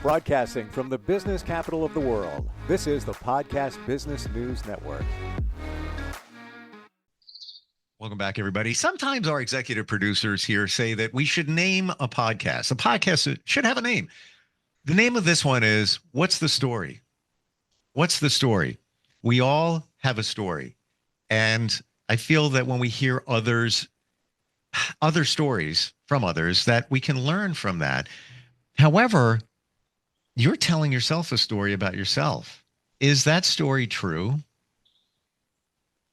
Broadcasting from the business capital of the world, this is the Podcast Business News Network. Welcome back, everybody. Sometimes our executive producers here say that we should name a podcast. A podcast should have a name. The name of this one is, What's the Story? What's the story? We all have a story. And I feel that when we hear other stories from others, that we can learn from that. However, you're telling yourself a story about yourself. Is that story true?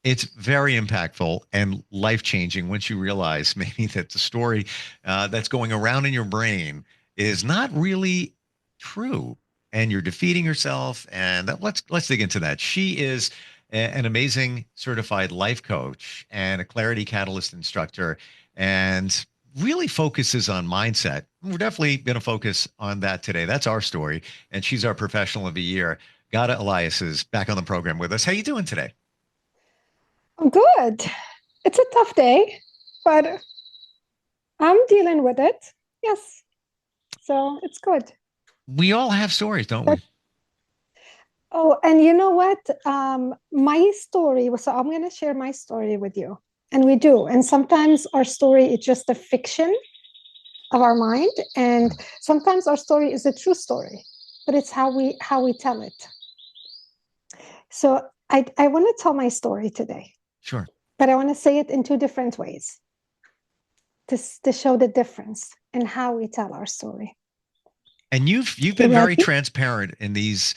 It's very impactful and life-changing once you realize maybe that the story that's going around in your brain is not really true, and you're defeating yourself. And let's dig into that. She is an amazing certified life coach and a Clarity Catalyst instructor, and really focuses on mindset. We're definitely going to focus on that today. That's our story, and she's our professional of the year. Ghada Elias is back on the program with us. How you doing today? I'm good. It's a tough day, but I'm dealing with it. Yes. So it's good. We all have stories, don't we? Oh, and you know what? My story was, so I'm going to share my story with you. And we do. And sometimes our story is just a fiction of our mind. And sometimes our story is a true story, but it's how we tell it. So I want to tell my story today. Sure. But I want to say it in two different ways to show the difference in how we tell our story. And you've been very transparent in these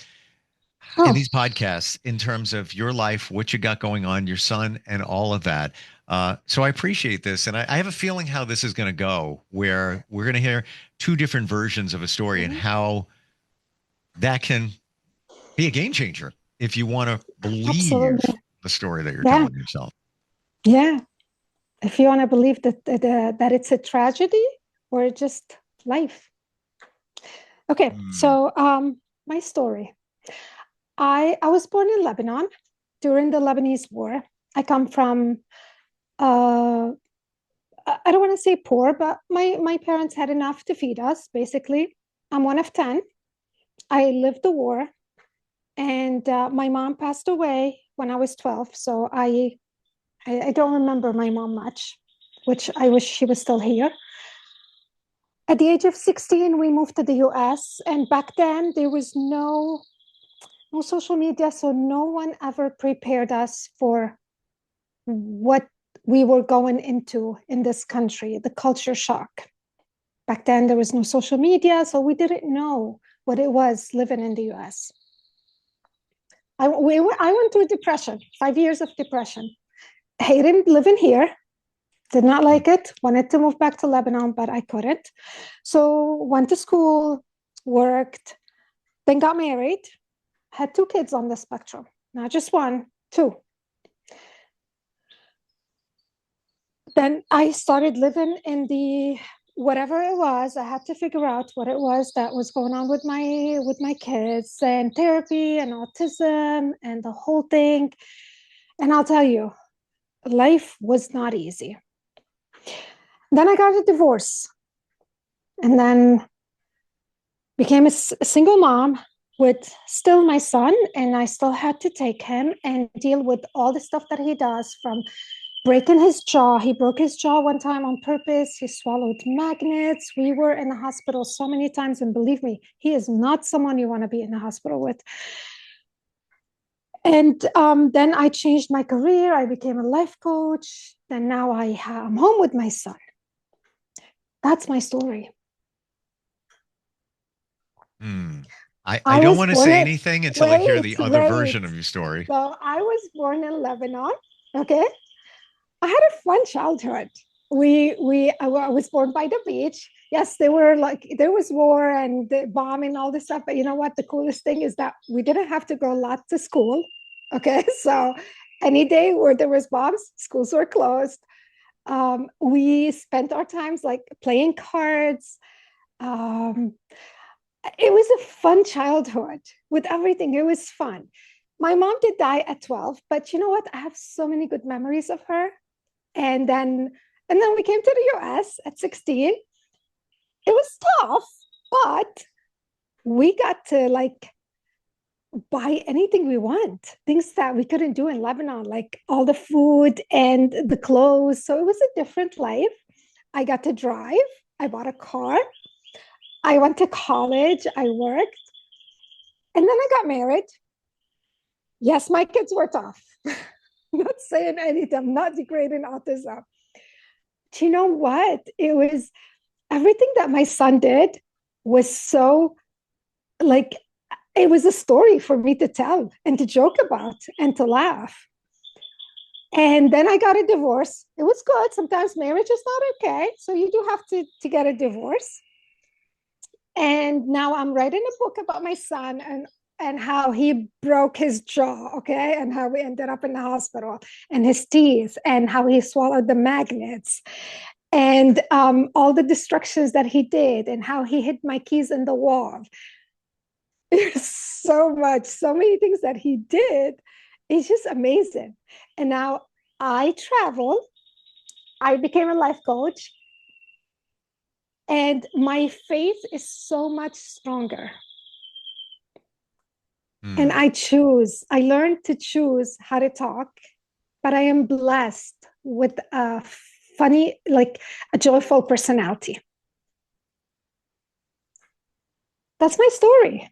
podcasts in terms of your life, what you got going on, your son, and all of that. So I appreciate this. And I have a feeling how this is going to go, where we're going to hear two different versions of a story and how that can be a game changer if you want to believe the story that you're telling yourself. Yeah. If you want to believe that it's a tragedy or just life. Okay. So my story. I was born in Lebanon during the Lebanese war. I come from, I don't want to say poor, but my parents had enough to feed us, basically. I'm one of 10. I lived the war, and my mom passed away when I was 12. So I don't remember my mom much, which I wish she was still here. At the age of 16, we moved to the US. And back then, there was no social media, so no one ever prepared us for what we were going into in this country, the culture shock. Back then, there was no social media, so we didn't know what it was living in the US. I went through depression, 5 years of depression. Hated living here, did not like it, wanted to move back to Lebanon, but I couldn't. So went to school, worked, then got married. Had 2 kids on the spectrum, not just one, 2. Then I started living in the whatever it was. I had to figure out what it was that was going on with my kids, and therapy and autism and the whole thing. And I'll tell you, life was not easy. Then I got a divorce, and then became a single mom with still my son, and I still had to take him and deal with all the stuff that he does, from breaking his jaw. He broke his jaw one time on purpose. He swallowed magnets. We were in the hospital so many times, and believe me, he is not someone you want to be in the hospital with. And then I changed my career. I became a life coach. Then now I'm home with my son. That's my story. I don't want to say anything until I hear the other version of your story. So I was born in Lebanon. Okay. I had a fun childhood. I was born by the beach. Yes, there was war and the bombing and all this stuff. But you know what? The coolest thing is that we didn't have to go a lot to school. Okay. So any day where there was bombs, schools were closed. We spent our times like playing cards. It was a fun childhood with everything. It was fun. My mom did die at 12, but you know what? I have so many good memories of her. And then we came to the US at 16. It was tough, but we got to like buy anything we want, things that we couldn't do in Lebanon, like all the food and the clothes. So it was a different life. I got to drive. I bought a car. I went to college. I worked. And then I got married. Yes, my kids were tough. Not saying anything. I'm not degrading autism. Do you know what? It was everything that my son did was so like it was a story for me to tell and to joke about and to laugh. And then I got a divorce. It was good. Sometimes marriage is not okay. So you do have to get a divorce. And now I'm writing a book about my son and how he broke his jaw, okay, and how we ended up in the hospital, and his teeth, and how he swallowed the magnets, and all the destructions that he did, and how he hid my keys in the wall. There's so much, so many things that he did. It's just amazing. And now I travel. I became a life coach. And my faith is so much stronger. And I learned to choose how to talk, but I am blessed with a funny, like a joyful personality. That's my story.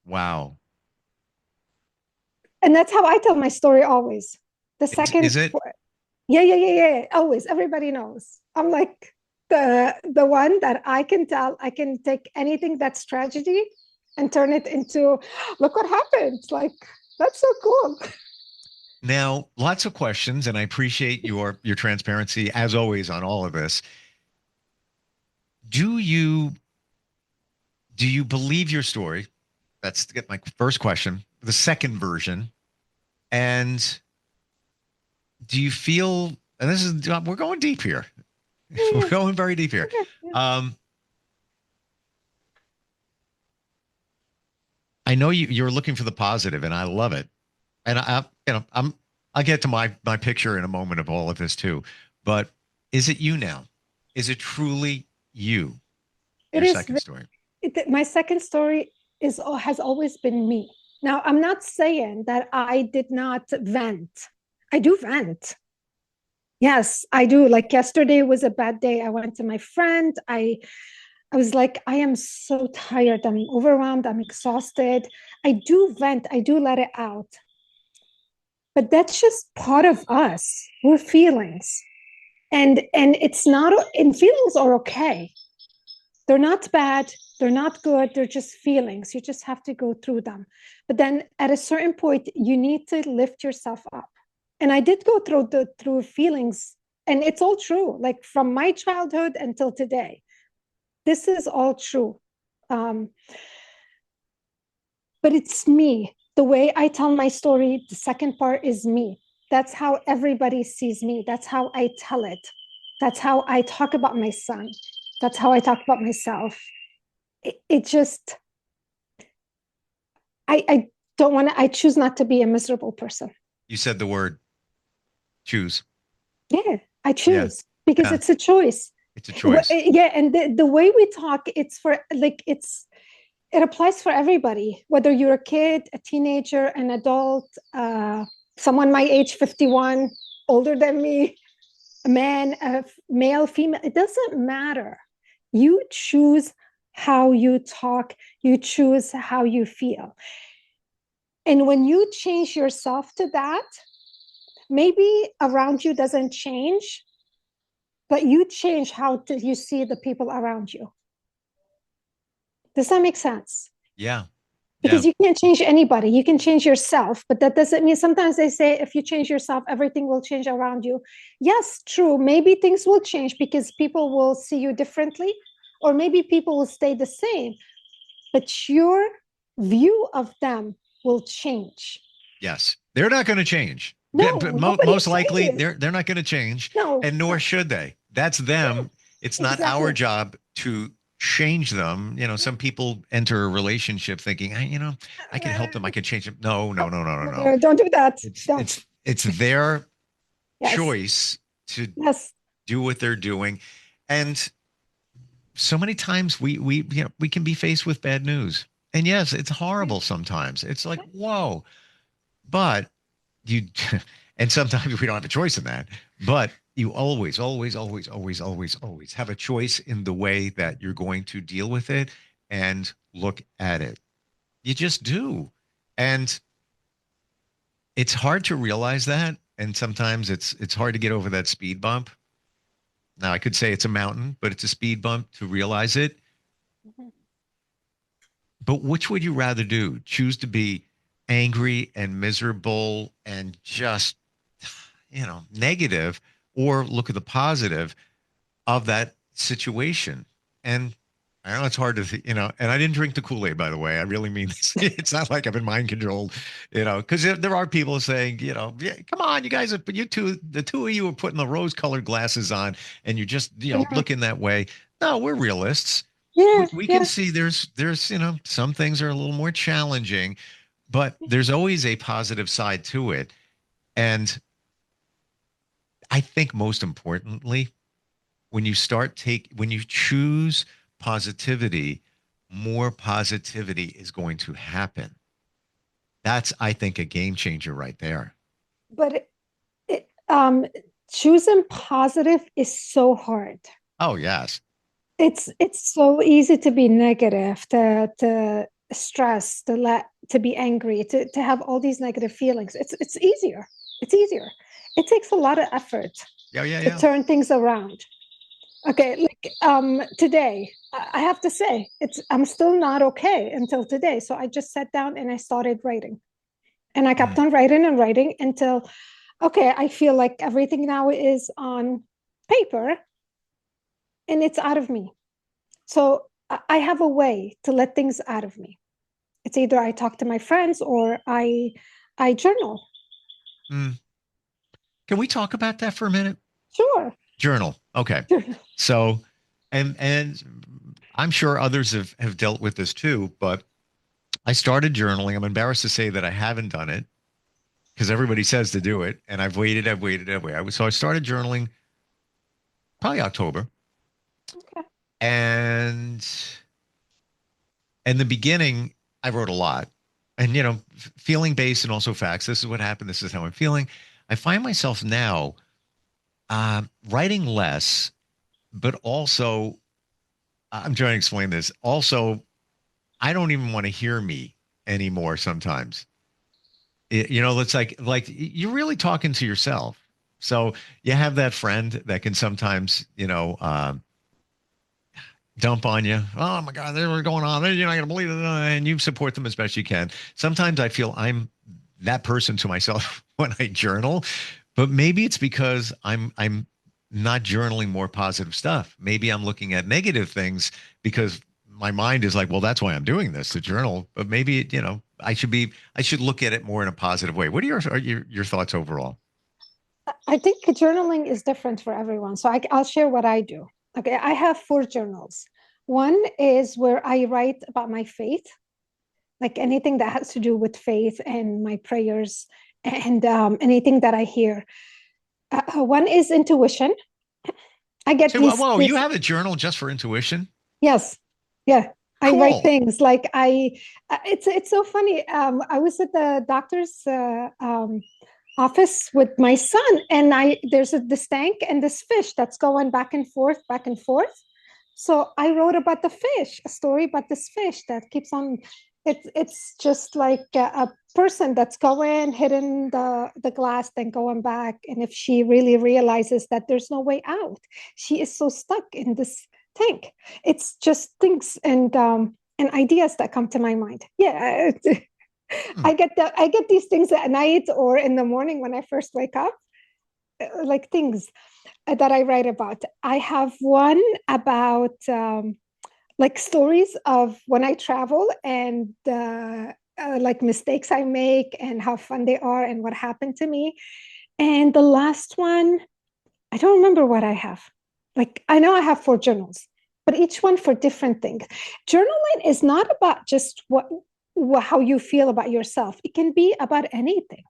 Wow. And that's how I tell my story always. The second, is it? Yeah. Always. Everybody knows. I'm like the one that I can tell. I can take anything that's tragedy and turn it into, look what happened. Like, that's so cool. Now, lots of questions, and I appreciate your transparency as always on all of this. Do you believe your story? That's my first question. The second version, and do you feel? And this is we're going deep here. We're going very deep here. Okay. I know you're looking for the positive, and I love it. And I'll get to my picture in a moment of all of this too. But is it you now? Is it truly you? Your second story. My second story has always been me. Now, I'm not saying that I did not vent. I do vent. Yes, I do. Like yesterday was a bad day. I went to my friend. I was like, I am so tired. I'm overwhelmed. I'm exhausted. I do vent. I do let it out. But that's just part of us. We're feelings. And it's not, and feelings are okay. They're not bad. They're not good. They're just feelings. You just have to go through them. But then at a certain point, you need to lift yourself up. And I did go through feelings, and it's all true, like from my childhood until today. This is all true. But it's me. The way I tell my story, the second part is me. That's how everybody sees me. That's how I tell it. That's how I talk about my son. That's how I talk about myself. It just, I don't want to, I choose not to be a miserable person. You said the word choose. Yeah, I choose because it's a choice. It's a choice. Yeah, and the way we talk, it's for like it applies for everybody, whether you're a kid, a teenager, an adult, someone my age, 51, older than me, a man, a male, female. It doesn't matter. You choose how you talk. You choose how you feel. And when you change yourself to that, maybe around you doesn't change, but you change how you see the people around you. Does that make sense? Yeah. Because you can't change anybody. You can change yourself, but that doesn't mean, sometimes they say if you change yourself, everything will change around you. Yes, true. Maybe things will change because people will see you differently, or maybe people will stay the same, but your view of them will change. Yes. They're not going to change. No, most likely they're not going to change. No, and nor should they. That's them. It's not our job to change them. You know, some people enter a relationship thinking, I can help them. I can change them. No. Don't do that. It's their choice to do what they're doing. And so many times we can be faced with bad news. And yes, it's horrible sometimes. It's like, whoa. But you and sometimes we don't have a choice in that. But you always, always, always, always, always, always have a choice in the way that you're going to deal with it and look at it. You just do. And it's hard to realize that. And sometimes it's hard to get over that speed bump. Now I could say it's a mountain, but it's a speed bump to realize it. Mhm. But which would you rather do? Choose to be angry and miserable and just, negative, or look at the positive of that situation? And I know it's hard to, and I didn't drink the Kool-Aid, by the way. I really mean this. It's not like I've been mind controlled, because there are people saying, yeah, come on, you guys, the two of you are putting the rose-colored glasses on and you're just, Yeah, looking that way. No, we're realists. yeah, We can yeah. see there's, some things are a little more challenging, but there's always a positive side to it. And I think most importantly, when you choose positivity, more positivity is going to happen. That's, I think, a game changer right there. But choosing positive is so hard. Oh, yes. It's so easy to be negative, to stress, to be angry, to have all these negative feelings. It's easier. It's easier. It takes a lot of effort Yeah, yeah, to yeah. turn things around. Okay, like today, I have to say, I'm still not okay until today. So I just sat down and I started writing. And I kept Mm. on writing and writing until, okay, I feel like everything now is on paper and it's out of me. So I have a way to let things out of me. It's either I talk to my friends or I journal. Mm. Can we talk about that for a minute? Sure. Journal. Okay. Journal. So, and I'm sure others have dealt with this too, but I started journaling. I'm embarrassed to say that I haven't done it because everybody says to do it, and I've waited. So I started journaling probably October, Okay. and in the beginning, I wrote a lot, and feeling based and also facts. This is what happened. This is how I'm feeling. I find myself now writing less, but also I'm trying to explain this. Also, I don't even want to hear me anymore sometimes. It's like you're really talking to yourself. So you have that friend that can sometimes, dump on you. Oh my God, there's what's going on. You're not going to believe it. And you support them as best you can. Sometimes I feel I'm that person to myself when I journal, but maybe it's because I'm not journaling more positive stuff. Maybe I'm looking at negative things because my mind is like, well, that's why I'm doing this to journal. But maybe, I should look at it more in a positive way. What are your thoughts overall? I think journaling is different for everyone. So I'll share what I do. Okay, I have 4 journals. One is where I write about my faith, like anything that has to do with faith and my prayers and anything that I hear. One is intuition. I get So, these whoa, you things. have a journal just for intuition? Yes, yeah. I write Cool. things like it's so funny. I was at the doctor's office with my son, and there's this tank and this fish that's going back and forth, back and forth. So I wrote about the fish, a story about this fish that keeps on. It's just like a person that's going, hitting the glass, then going back. And if she really realizes that there's no way out, she is so stuck in this tank. It's just things and ideas that come to my mind. Yeah, Hmm. I get these things at night or in the morning when I first wake up, like things that I write about. I have one about like stories of when I travel and like mistakes I make and how fun they are and what happened to me. And the last one, I don't remember what I have. Like I know I have 4 journals, but each one for different things. Journaling is not about just how you feel about yourself. It can be about anything.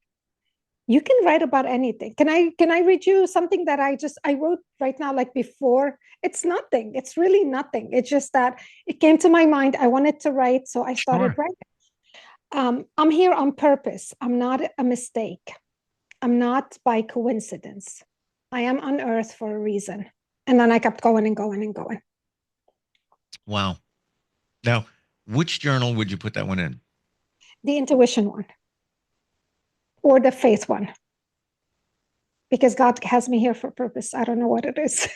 You can write about anything. Can I read you something that I wrote right now, like before? It's nothing. It's really nothing. It's just that it came to my mind. I wanted to write, so I started Sure. writing. I'm here on purpose. I'm not a mistake. I'm not by coincidence. I am on earth for a reason. And then I kept going and going and going. Wow. Now, which journal would you put that one in? The intuition one or the faith one, because God has me here for a purpose. I don't know what it is.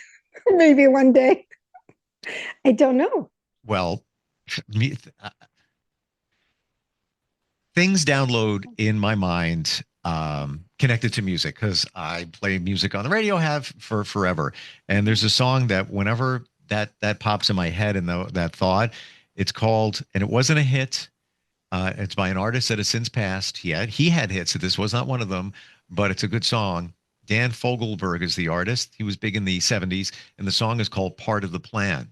Maybe one day. I don't know. Well, things download in my mind connected to music because I play music on the radio, have for forever. And there's a song that whenever that pops in my head and that thought, it's called, and it wasn't a hit. It's by an artist that has since passed. He had hits. So this was not one of them, but it's a good song. Dan Fogelberg is the artist. He was big in the 70s, and the song is called Part of the Plan.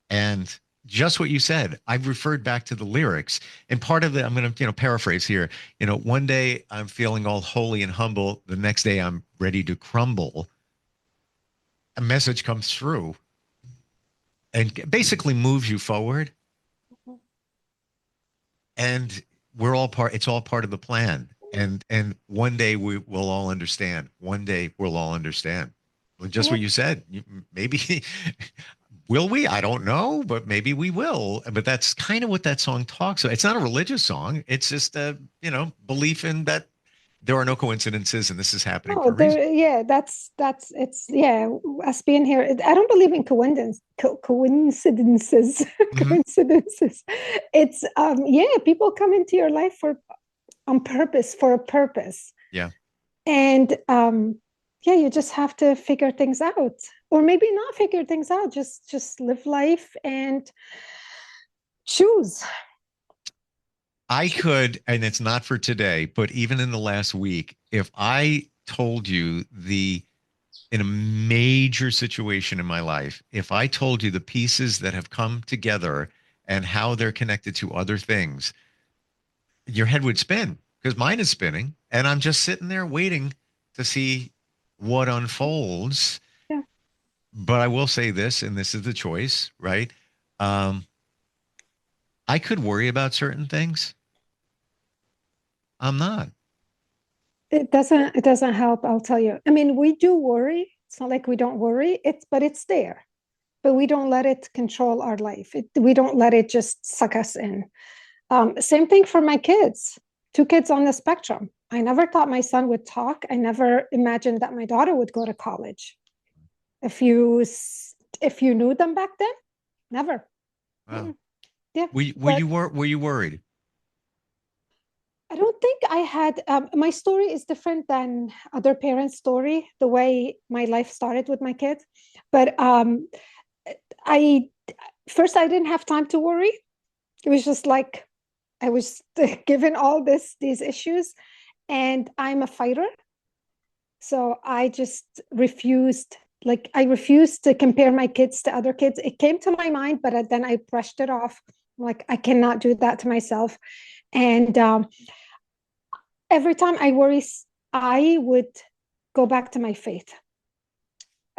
And just what you said, I've referred back to the lyrics. And part of it, I'm going to, paraphrase here. One day I'm feeling all holy and humble. The next day I'm ready to crumble. A message comes through and basically moves you forward. And it's all part of the plan. And one day we will all understand. One day we'll all understand. Well, just what you said. Maybe will we? I don't know, but maybe we will. But that's kind of what that song talks about. It's not a religious song. It's just a, belief in that there are no coincidences and this is happening for Oh, a reason. yeah, that's it's yeah. Us being here, I don't believe in coincidences. Mhm. Coincidences. It's yeah, people come into your life on purpose, for a purpose. Yeah. And yeah, you just have to figure things out, or maybe not figure things out. Just live life and choose. I could, and it's not for today, but even in the last week, if I told you in a major situation in my life, if I told you the pieces that have come together and how they're connected to other things, your head would spin because mine is spinning. And I'm just sitting there waiting to see what unfolds. Yeah. But I will say this, and this is the choice, right? Um, I could worry about certain things. I'm not. It doesn't help, I'll tell you. I mean, we do worry. It's not like we don't worry. It's there. But we don't let it control our life. We don't let it just suck us in. Same thing for my kids. 2 kids on the spectrum. I never thought my son would talk. I never imagined that my daughter would go to college. If you knew them back then, never. Wow. Yeah, Were you worried? I don't think I had. My story is different than other parents' story. The way my life started with my kids, but I I didn't have time to worry. It was just like I was given all these issues, and I'm a fighter, so I just refused. Like I refused to compare my kids to other kids. It came to my mind, but then I brushed it off. Like I cannot do that to myself, and every time I worry, I would go back to my faith.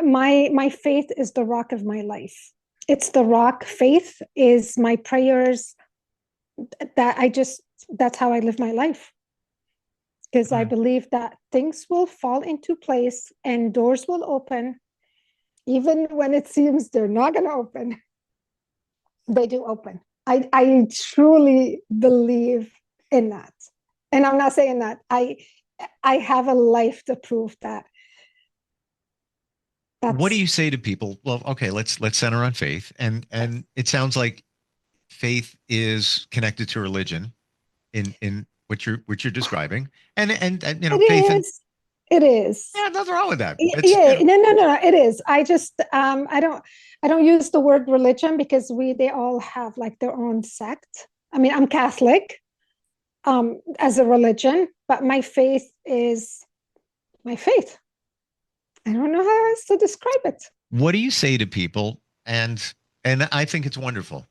My faith is the rock of my life. It's the rock. Faith is my prayers. That's how I live my life, because I believe that things will fall into place and doors will open, even when it seems they're not going to open. They do open. I truly believe in that, and I'm not saying that I have a life to prove that. What do That's you say to people? Well, okay, let's center on faith, and it sounds like faith is connected to religion in what you're describing, and it faith and is. It is. yeah, nothing wrong with that. It's Yeah, no, it is. I don't use the word religion because they all have like their own sect. I mean, I'm Catholic as a religion, but my faith is my faith. I don't know how else to describe it. what do you say to people? And I think it's wonderful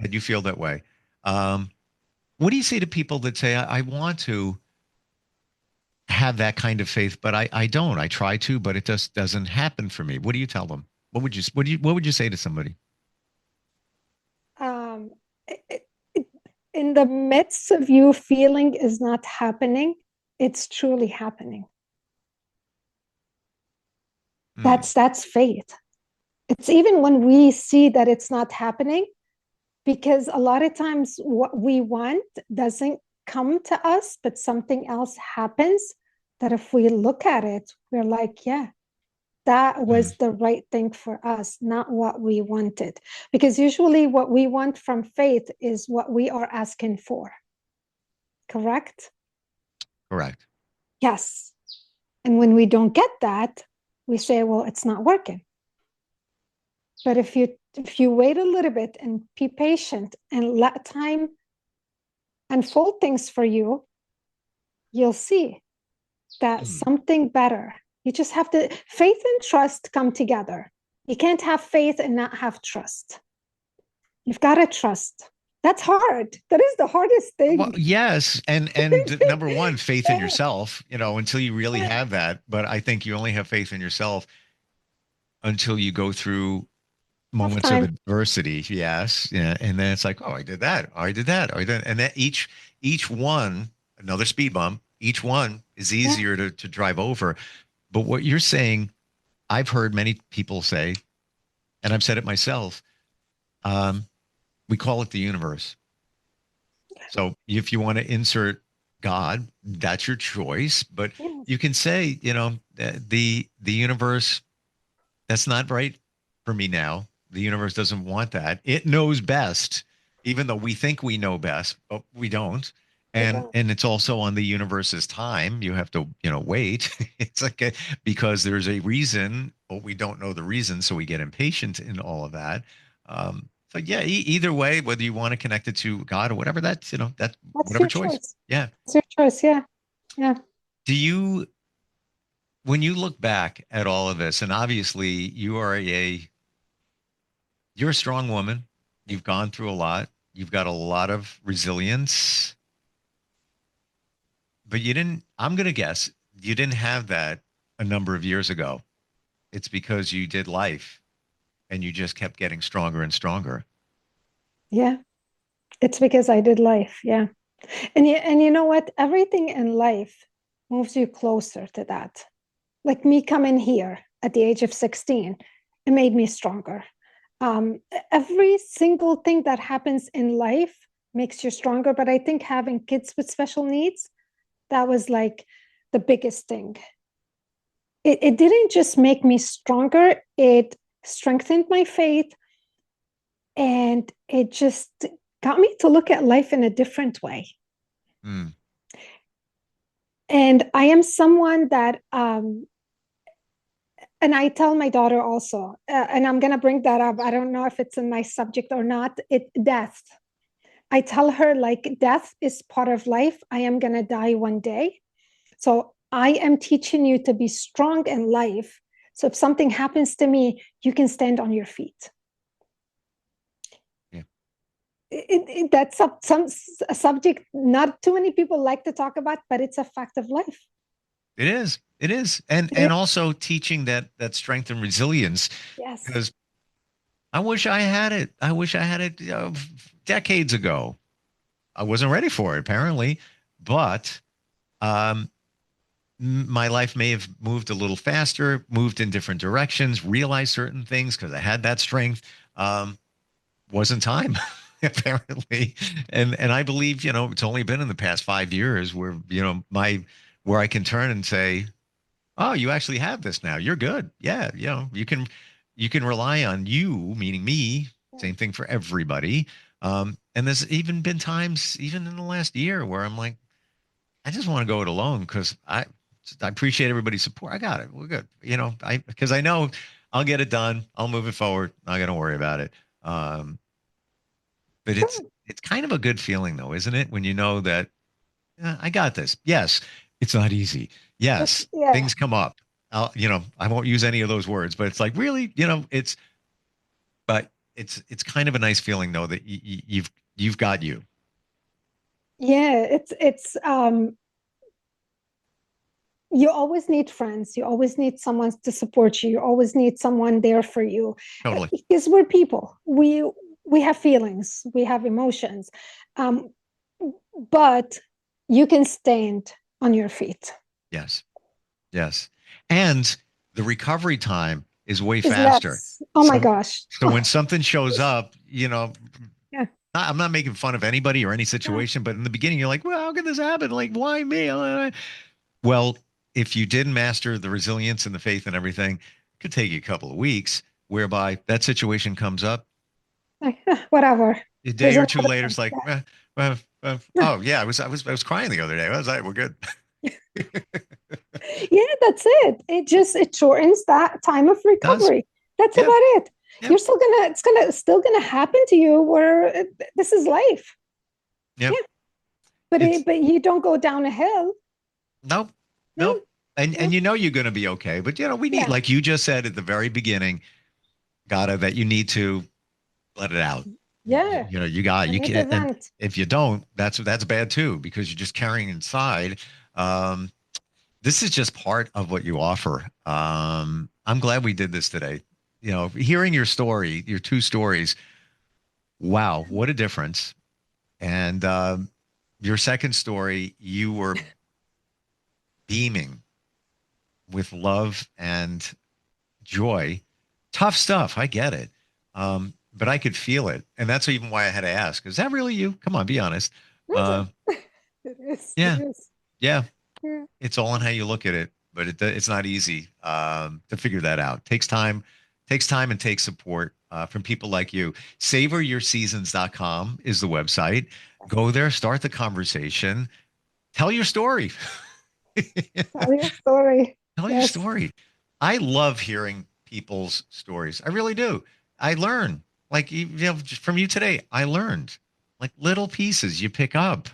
that you feel that way. Um, what do you say to people that say, I want to, have that kind of faith, but I don't. I try to, but it just doesn't happen for me. What do you tell them? What would you say to somebody? Um, in the midst of you feeling is not happening, it's truly happening. Hmm. That's faith. It's even when we see that it's not happening, because a lot of times what we want doesn't come to us, but something else happens that if we look at it, we're like, yeah, that Hmm. was the right thing for us, not what we wanted. Because usually what we want from faith is what we are asking for. Correct? Correct. Yes. And when we don't get that, we say, well, it's not working. But if you wait a little bit and be patient and let time unfold things for you, you'll see that Hmm. something better. You just have to, faith and trust come together. You can't have faith and not have trust. You've got to trust. That's hard. That is the hardest Well, thing. yes, and number one, faith in Yeah, yourself. Until you really yeah. have that. But I think you only have faith in yourself until you go through Tough moments of time. adversity. Yes, yeah, and then it's like, oh, I did that. Oh, I did that. Oh, I did, and then each one, another speed bump. Each one is Yeah. easier to drive over. But what you're saying, I've heard many people say, and I've said it myself. Um, we call it the universe. So if you want to insert God, that's your choice. But Yes. you can say, the universe, that's not right for me now. The universe doesn't want that. It knows best, even though we think we know best, but we don't. We And don't. and it's also on the universe's time. You have to, wait. It's like because there's a reason, but we don't know the reason, so we get impatient in all of that. So yeah, either way, whether you want to connect it to God or whatever, that's That's whatever your choice. choice. Yeah. It's your choice. Yeah. Yeah. Do you, when you look back at all of this, and obviously you're a strong woman. You've gone through a lot. You've got a lot of resilience, but I'm going to guess you didn't have that a number of years ago. It's because you did life and you just kept getting stronger and stronger. Yeah. It's because I did life. Yeah. And you know what? Everything in life moves you closer to that. Like me coming here at the age of 16, it made me stronger. Um, every single thing that happens in life makes you stronger. But I think having kids with special needs, that was like the biggest thing. It didn't just make me stronger, it strengthened my faith, and it just got me to look at life in a different way. Mm. And I am someone that and I tell my daughter also, and I'm going to bring that up. I don't know if it's in my subject or not. Death. I tell her, like, death is part of life. I am going to die one day. So I am teaching you to be strong in life. So if something happens to me, you can stand on your feet. Yeah. That's a subject not too many people like to talk about, but it's a fact of life. It is. It is. And also teaching that strength and resilience, Yes. because I wish I had it. I wish I had it decades ago. I wasn't ready for it apparently, but um my life may have moved a little faster, moved in different directions, realized certain things because I had that strength. Um, wasn't time, apparently. And I believe, it's only been in the past 5 years where, where I can turn and say, oh, you actually have this now. You're good. Yeah, you can rely on you, meaning me. Same thing for everybody. And there's even been times, even in the last year, where I'm like, I just want to go it alone because I appreciate everybody's support. I got it. We're good. Because I know I'll get it done. I'll move it forward. Not gonna worry about it. Um, but it's kind of a good feeling though, isn't it? When you know that I got this. Yes, it's not easy. Yes, Yeah. things come up. I won't use any of those words, but it's like really, but it's kind of a nice feeling though that you've got you. Yeah. It's you always need friends. You always need someone to support you. You always need someone there for you. Totally. Because we're people. We have feelings. We have emotions. But you can stand on your feet. Yes. Yes. And the recovery time is way Is faster. less. Oh my gosh. So when something shows up, yeah. I'm not making fun of anybody or any situation, but in the beginning, you're like, well, how could this happen? Like, why me? Well, if you didn't master the resilience and the faith and everything, it could take you a couple of weeks, whereby that situation comes up. Whatever. A day or two later, it's like, oh yeah, I was crying the other day. I was like, we're good. Yeah, that's it. It shortens that time of recovery. That's about it. Yep. It's still gonna happen to you where this is life. Yep. Yeah. But you don't go down a hill. Nope. And you're going to be okay. But we need, like you just said at the very beginning, Ghada, that you need to let it out. Yeah. You can, and if you don't, that's bad too, because you're just carrying inside. This is just part of what you offer. I'm glad we did this today. Hearing your story, your two stories, wow, what a difference. And your second story, you were beaming with love and joy. Tough stuff. I get it. But I could feel it. And that's even why I had to ask, is that really you? Come on, be honest. It is. Yeah. It is. Yeah. It's all on how you look at it, but it's not easy to figure that out. Takes time and takes support from people like you. SavorYourSeasons.com is the website. Go there, start the conversation, tell your story. Tell your story. Tell your story. I love hearing people's stories. I really do. I learn, like, from you today, I learned like little pieces you pick up.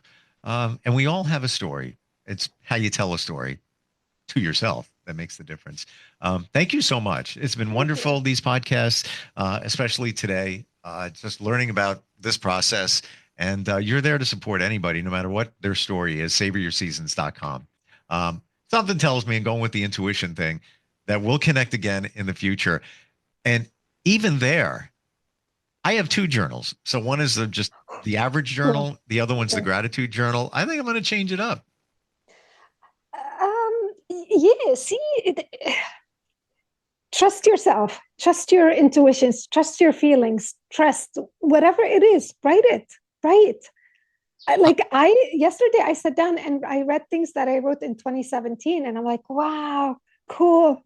And we all have a story. It's how you tell a story to yourself that makes the difference. Thank you so much. It's been wonderful, these podcasts, especially today, just learning about this process. And you're there to support anybody, no matter what their story is. SavorYourSeasons.com. Something tells me, and going with the intuition thing, that we'll connect again in the future. And even there, I have two journals. So one is just the average journal. The other one's the gratitude journal. I think I'm going to change it up. Yeah, see, trust yourself, trust your intuitions, trust your feelings, trust whatever it is, write it. Yesterday I sat down and I read things that I wrote in 2017 and I'm like, wow, cool.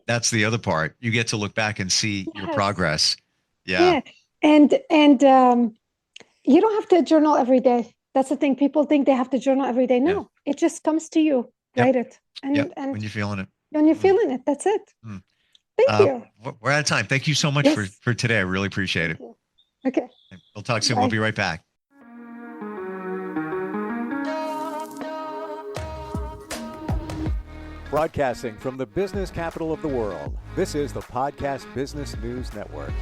That's the other part. You get to look back and see your progress. Yeah. And you don't have to journal every day. That's the thing. People think they have to journal every day. No, it just comes to you. Write it. And when you're feeling it. When you're feeling it, that's it. Thank you. We're out of time. Thank you so much for today. I really appreciate it. Okay. We'll talk soon. Bye. We'll be right back. Broadcasting from the business capital of the world, this is the Podcast Business News Network.